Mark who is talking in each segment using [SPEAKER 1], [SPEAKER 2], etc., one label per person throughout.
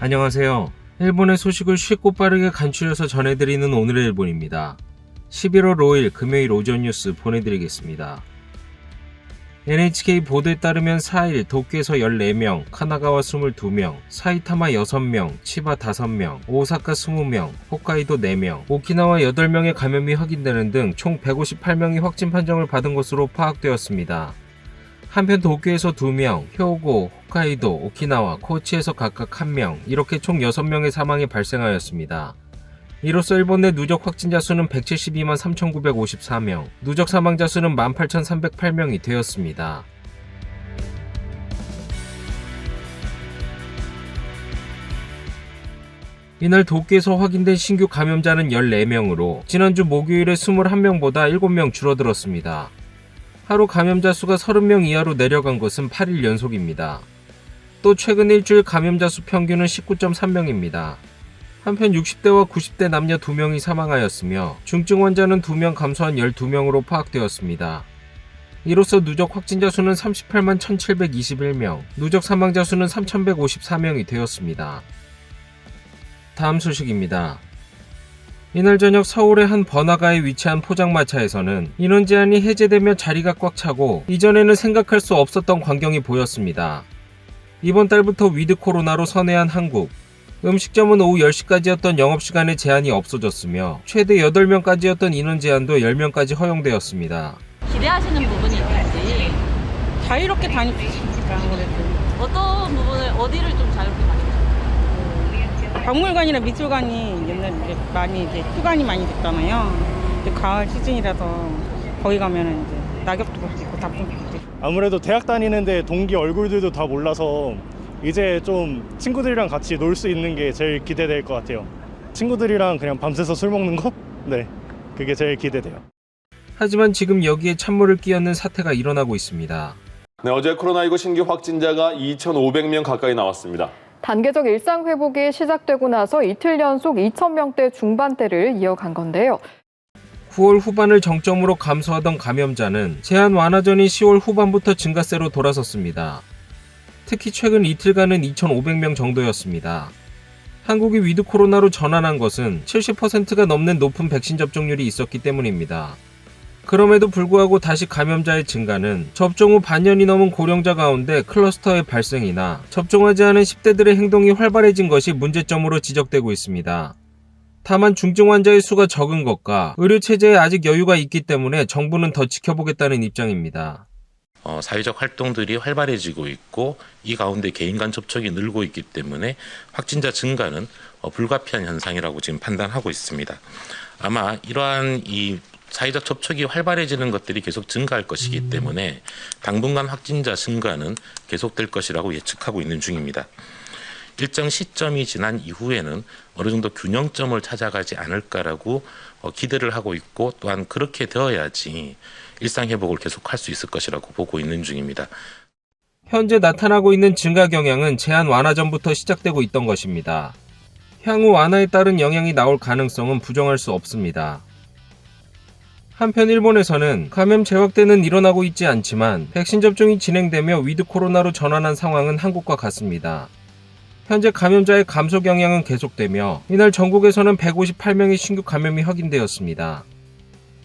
[SPEAKER 1] 안녕하세요. 일본의 소식을 쉽고 빠르게 간추려서 전해드리는 오늘의 일본입니다. 11월 5일 금요일 오전 뉴스 보내드리겠습니다. NHK 보도에 따르면 4일 도쿄에서 14명, 카나가와 22명, 사이타마 6명, 치바 5명, 오사카 20명, 홋카이도 4명, 오키나와 8명의 감염이 확인되는 등 총 158명이 확진 판정을 받은 것으로 파악되었습니다. 한편 도쿄에서 2명, hyogo, 홋카이도, 오키나와, 코치에서 각각 1명, 이렇게 총 6명의 사망이 발생하였습니다. 이로써 일본 내 누적 확진자 수는 172만 3,954명, 누적 사망자 수는 18,308명이 되었습니다. 이날 도쿄에서 확인된 신규 감염자는 14명으로 지난주 목요일에 21명보다 7명 줄어들었습니다. 하루 감염자 수가 30명 이하로 내려간 것은 8일 연속입니다. 또 최근 일주일 감염자 수 평균은 19.3명입니다. 한편 60대와 90대 남녀 2명이 사망하였으며 중증 환자는 2명 감소한 12명으로 파악되었습니다. 이로써 누적 확진자 수는 38만 1,721명, 누적 사망자 수는 3,154명이 되었습니다. 다음 소식입니다. 이날 저녁 서울의 한 번화가에 위치한 포장마차에서는 인원 제한이 해제되며 자리가 꽉 차고 이전에는 생각할 수 없었던 광경이 보였습니다. 이번 달부터 위드 코로나로 선회한 한국. 음식점은 오후 10시까지였던 영업시간에 제한이 없어졌으며 최대 8명까지였던 인원 제한도 10명까지 허용되었습니다.
[SPEAKER 2] 기대하시는 부분이 있는지
[SPEAKER 3] 자유롭게 다니니까 아무래도
[SPEAKER 2] 어떤 부분을 어디를 좀 자유롭게 다니죠?
[SPEAKER 3] 박물관이나 미술관이 옛날에 이제 많이 휴관이 많이 됐잖아요. 근데 가을 시즌이라서 거기 가면은 이제 낙엽도 볼 수 있고 단풍도 볼 수 있고.
[SPEAKER 4] 아무래도 대학 다니는데 동기 얼굴들도 다 몰라서 이제 좀 친구들이랑 같이 놀 수 있는 게 제일 기대될 것 같아요. 친구들이랑 그냥 밤새서 술 먹는 거? 네, 그게 제일 기대돼요.
[SPEAKER 1] 하지만 지금 여기에 찬물을 끼얹는 사태가 일어나고 있습니다.
[SPEAKER 5] 네, 어제 코로나19 신규 확진자가 2,500명 가까이 나왔습니다.
[SPEAKER 6] 단계적 일상 회복이 시작되고 나서 이틀 연속 2,000명대 중반대를 이어간 건데요.
[SPEAKER 1] 9월 후반을 정점으로 감소하던 감염자는 제한 완화 전인 10월 후반부터 증가세로 돌아섰습니다. 특히 최근 이틀간은 2,500명 정도였습니다. 한국이 위드 코로나로 전환한 것은 70%가 넘는 높은 백신 접종률이 있었기 때문입니다. 그럼에도 불구하고 다시 감염자의 증가는 접종 후 반년이 넘은 고령자 가운데 클러스터의 발생이나 접종하지 않은 10대들의 행동이 활발해진 것이 문제점으로 지적되고 있습니다. 다만 중증 환자의 수가 적은 것과 의료체제에 아직 여유가 있기 때문에 정부는 더 지켜보겠다는 입장입니다.
[SPEAKER 7] 사회적 활동들이 활발해지고 있고 이 가운데 개인 간 접촉이 늘고 있기 때문에 확진자 증가는 불가피한 현상이라고 지금 판단하고 있습니다. 아마 이러한 이 사회적 접촉이 활발해지는 것들이 계속 증가할 것이기 때문에 당분간 확진자 증가는 계속될 것이라고 예측하고 있는 중입니다. 일정 시점이 지난 이후에는 어느 정도 균형점을 찾아가지 않을까라고 기대를 하고 있고 또한 그렇게 되어야지 일상 회복을 계속할 수 있을 것이라고 보고 있는 중입니다.
[SPEAKER 1] 현재 나타나고 있는 증가 경향은 제한 완화 전부터 시작되고 있던 것입니다. 향후 완화에 따른 영향이 나올 가능성은 부정할 수 없습니다. 한편 일본에서는 감염 재확대는 일어나고 있지 않지만 백신 접종이 진행되며 위드 코로나로 전환한 상황은 한국과 같습니다. 현재 감염자의 감소 경향은 계속되며 이날 전국에서는 158명의 신규 감염이 확인되었습니다.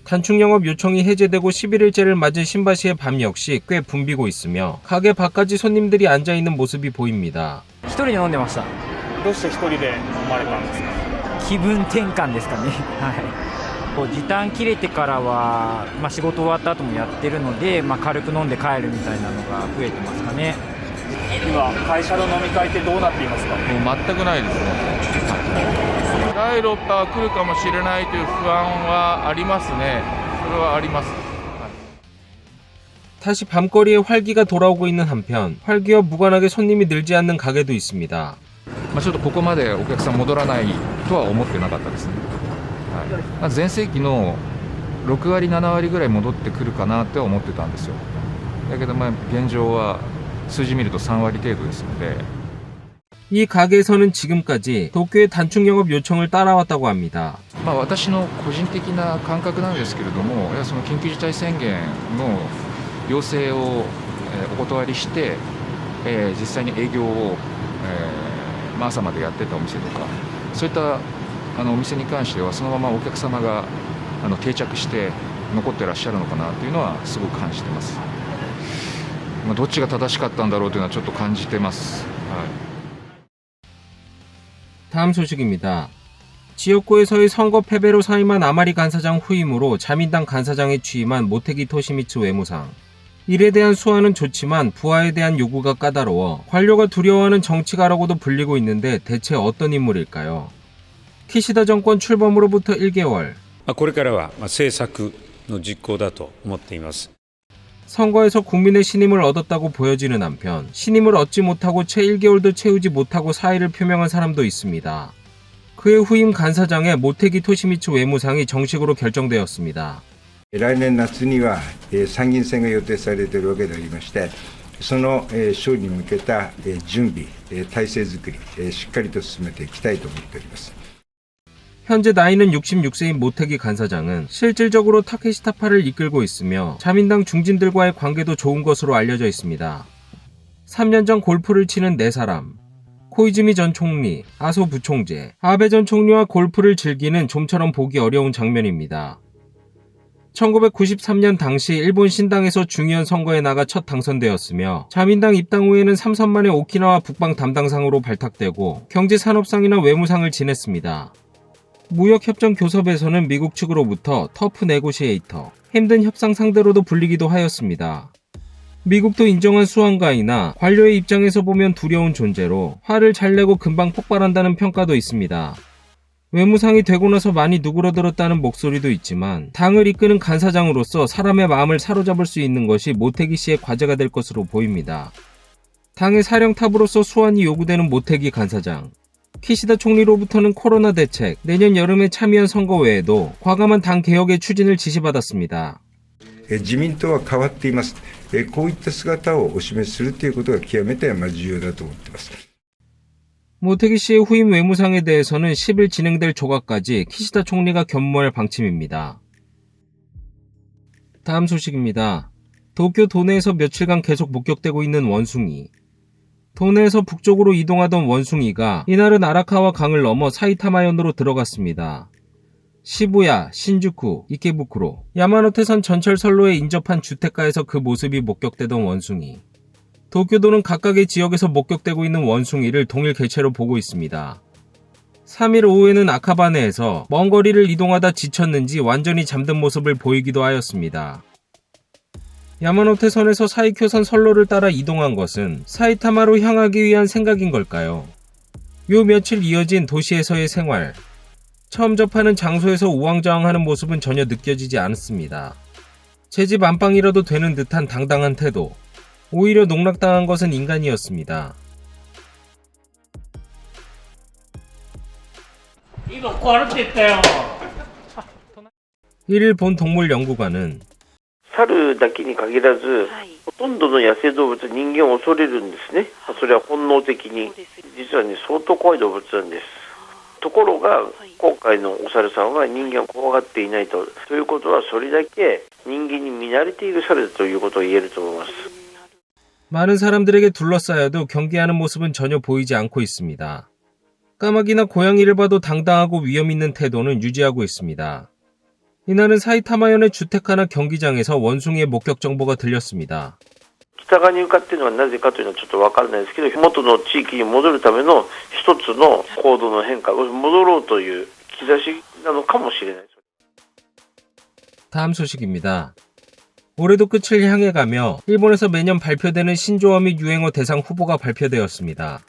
[SPEAKER 1] 단축 영업 요청이 해제되고 11일째를 맞은 신바시의 밤 역시 꽤 붐비고 있으며 가게 밖까지 손님들이 앉아있는 모습이 보입니다.
[SPEAKER 8] 一人で飲んでました。
[SPEAKER 4] どうして一人で飲まれたんですか？
[SPEAKER 8] 気分転換ですかね。はい。こう時短切れてからは、仕事終わった後もやってるので、軽く飲んで帰るみたいなのが増えてますかね。
[SPEAKER 4] 今会社の飲み会ってどうなっていますか？
[SPEAKER 9] もう全くないですね。第6波が来るかもしれないという不安はありますね。それはあります。
[SPEAKER 1] 다시 밤거리에 활기가 돌아오고 있는 한편 활기와 무관하게 손님이 늘지 않는 가게도 있습니다.
[SPEAKER 9] ちょっとここまでお客さん戻らないとは思ってなかったですね。はい、前世紀の6割7割ぐらい戻ってくるかなって思ってたんですよ。だけど現状は数字見ると3割程度ですので。
[SPEAKER 1] 이 가게에서는 지금까지 도쿄의 단축 영업 요청을 따라왔다고 합니다.
[SPEAKER 9] 私の個人的な感覚なんですけれども、その緊急事態宣言の要請をお断りして、実際に営業を朝までやってたお店とか、そういったお店に関してはそのままお客様が定着して残ってらっしゃるのかなというのはすごく感じてます。どっちが正しかったんだろうというのはちょっと感じてます。
[SPEAKER 1] 다음 소식입니다. 지역구에서의 선거 패배로 사임한 아마리 간사장 후임으로 자민당 간사장에 취임한 모테기 토시미츠 외무상. 일에 대한 수완은 좋지만 부하에 대한 요구가 까다로워 관료가 두려워하는 정치가라고도 불리고 있는데 대체 어떤 인물일까요? 키시다 정권 출범으로부터 1개월.
[SPEAKER 10] これからは政策の実行だと思っています。
[SPEAKER 1] 선거에서 국민의 신임을 얻었다고 보여지는 한편 신임을 얻지 못하고 채 1개월도 채우지 못하고 사의를 표명한 사람도 있습니다. 그의 후임 간사장의 모테기 토시미츠 외무상이 정식으로 결정되었습니다.
[SPEAKER 11] 来年夏には参議院選が予定されているわけでありまして、その勝利に向けた準備、体制づくり、しっかりと進めていきたいと思っております。
[SPEAKER 1] 현재 나이는 66세인 모테기 간사장은 실질적으로 타케시타파를 이끌고 있으며 자민당 중진들과의 관계도 좋은 것으로 알려져 있습니다. 3년 전 골프를 치는 4사람, 코이즈미 전 총리, 아소 부총재, 아베 전 총리와 골프를 즐기는 좀처럼 보기 어려운 장면입니다. 1993년 당시 일본 신당에서 중의원 선거에 나가 첫 당선되었으며 자민당 입당 후에는 3선 만에 오키나와 북방 담당상으로 발탁되고 경제산업상이나 외무상을 지냈습니다. 무역협정교섭에서는 미국 측으로부터 터프 네고시에이터, 힘든 협상 상대로도 불리기도 하였습니다. 미국도 인정한 수완가이나 관료의 입장에서 보면 두려운 존재로 화를 잘 내고 금방 폭발한다는 평가도 있습니다. 외무상이 되고 나서 많이 누그러들었다는 목소리도 있지만 당을 이끄는 간사장으로서 사람의 마음을 사로잡을 수 있는 것이 모테기 씨의 과제가 될 것으로 보입니다. 당의 사령탑으로서 수완이 요구되는 모테기 간사장. 키시다 총리로부터는 코로나 대책, 내년 여름에 참여한 선거 외에도 과감한 당 개혁의 추진을 지시받았습니다.
[SPEAKER 11] 自民党は変わっています。こういった姿をお示しするということが極めて重要だと思っています。
[SPEAKER 1] 모테기 씨의 후임 외무상에 대해서는 10일 진행될 조각까지 키시다 총리가 견무할 방침입니다. 다음 소식입니다. 도쿄 도내에서 며칠간 계속 목격되고 있는 원숭이. 도내에서 북쪽으로 이동하던 원숭이가 이날은 아라카와 강을 넘어 사이타마현으로 들어갔습니다. 시부야, 신주쿠, 이케부쿠로, 야마노테선 전철선로에 인접한 주택가에서 그 모습이 목격되던 원숭이. 도쿄도는 각각의 지역에서 목격되고 있는 원숭이를 동일 개체로 보고 있습니다. 3일 오후에는 아카바네에서 먼 거리를 이동하다 지쳤는지 완전히 잠든 모습을 보이기도 하였습니다. 야마노테선에서 사이쿄선 선로를 따라 이동한 것은 사이타마로 향하기 위한 생각인 걸까요? 요 며칠 이어진 도시에서의 생활. 처음 접하는 장소에서 우왕좌왕하는 모습은 전혀 느껴지지 않았습니다. 제 집 안방이라도 되는 듯한 당당한 태도. 오히려 농락당한 것은 인간이었습니다. 일일 본 동물연구관은
[SPEAKER 12] 猿だけに限らず、ほとんどの野生動物は人間を恐れるんですね。それは本能的に。実はね、相当怖い動物なんです。ところが、今回のお猿さんは人間を怖がっていないと。ということは、それだけ人間に見慣れている猿だということを言えると思います。
[SPEAKER 1] 많은 사람들에게 둘러싸여도 경계하는 모습은 전혀 보이지 않고 있습니다. 까마귀나 고양이를 봐도 당당하고 위험 있는 태도는 유지하고 있습니다. 이날은 사이타마현의 주택가나 경기장에서 원숭이의 목격 정보가 들렸습니다.
[SPEAKER 12] 北側に向かっているのはなぜかというのはちょっと分からないですけど、元の地域に戻るための一つの行動の変化、戻ろうという兆しなのかもしれない。
[SPEAKER 1] 다음 소식입니다. 올해도 끝을 향해 가며 일본에서 매년 발표되는 신조어 및 유행어 대상 후보가 발표되었습니다.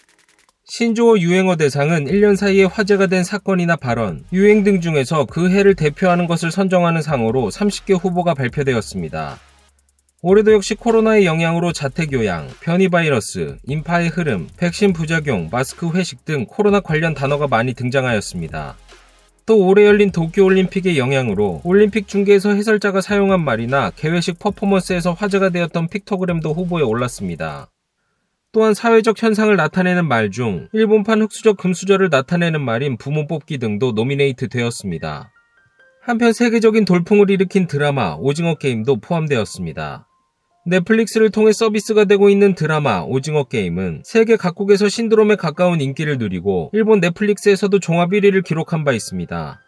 [SPEAKER 1] 신조어 유행어 대상은 1년 사이에 화제가 된 사건이나 발언, 유행 등 중에서 그 해를 대표하는 것을 선정하는 상으로 30개 후보가 발표되었습니다. 올해도 역시 코로나의 영향으로 자택요양, 변이 바이러스, 인파의 흐름, 백신 부작용, 마스크 회식 등 코로나 관련 단어가 많이 등장하였습니다. 또 올해 열린 도쿄올림픽의 영향으로 올림픽 중계에서 해설자가 사용한 말이나 개회식 퍼포먼스에서 화제가 되었던 픽토그램도 후보에 올랐습니다. 또한 사회적 현상을 나타내는 말 중 일본판 흑수저 금수저를 나타내는 말인 부모 뽑기 등도 노미네이트 되었습니다. 한편 세계적인 돌풍을 일으킨 드라마 오징어 게임도 포함되었습니다. 넷플릭스를 통해 서비스가 되고 있는 드라마 오징어 게임은 세계 각국에서 신드롬에 가까운 인기를 누리고 일본 넷플릭스에서도 종합 1위를 기록한 바 있습니다.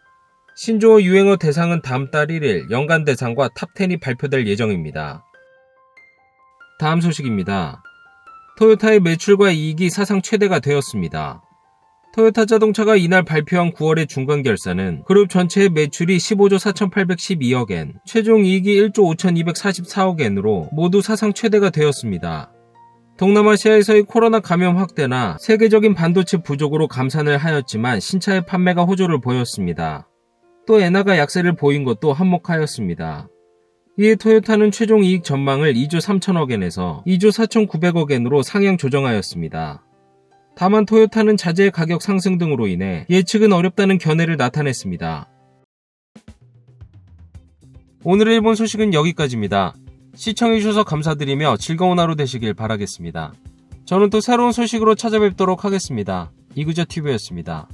[SPEAKER 1] 신조어 유행어 대상은 다음 달 1일 연간 대상과 탑10이 발표될 예정입니다. 다음 소식입니다. 토요타의 매출과 이익이 사상 최대가 되었습니다. 토요타 자동차가 이날 발표한 9월의 중간 결산은 그룹 전체의 매출이 15조 4,812억 엔, 최종 이익이 1조 5,244억 엔으로 모두 사상 최대가 되었습니다. 동남아시아에서의 코로나 감염 확대나 세계적인 반도체 부족으로 감산을 하였지만 신차의 판매가 호조를 보였습니다. 또 엔화가 약세를 보인 것도 한몫하였습니다. 이에 토요타는 최종 이익 전망을 2조 3천억 엔에서 2조 4,900억 엔으로 상향 조정하였습니다. 다만 토요타는 자재의 가격 상승 등으로 인해 예측은 어렵다는 견해를 나타냈습니다. 오늘의 일본 소식은 여기까지입니다. 시청해주셔서 감사드리며 즐거운 하루 되시길 바라겠습니다. 저는 또 새로운 소식으로 찾아뵙도록 하겠습니다. 이그저TV였습니다.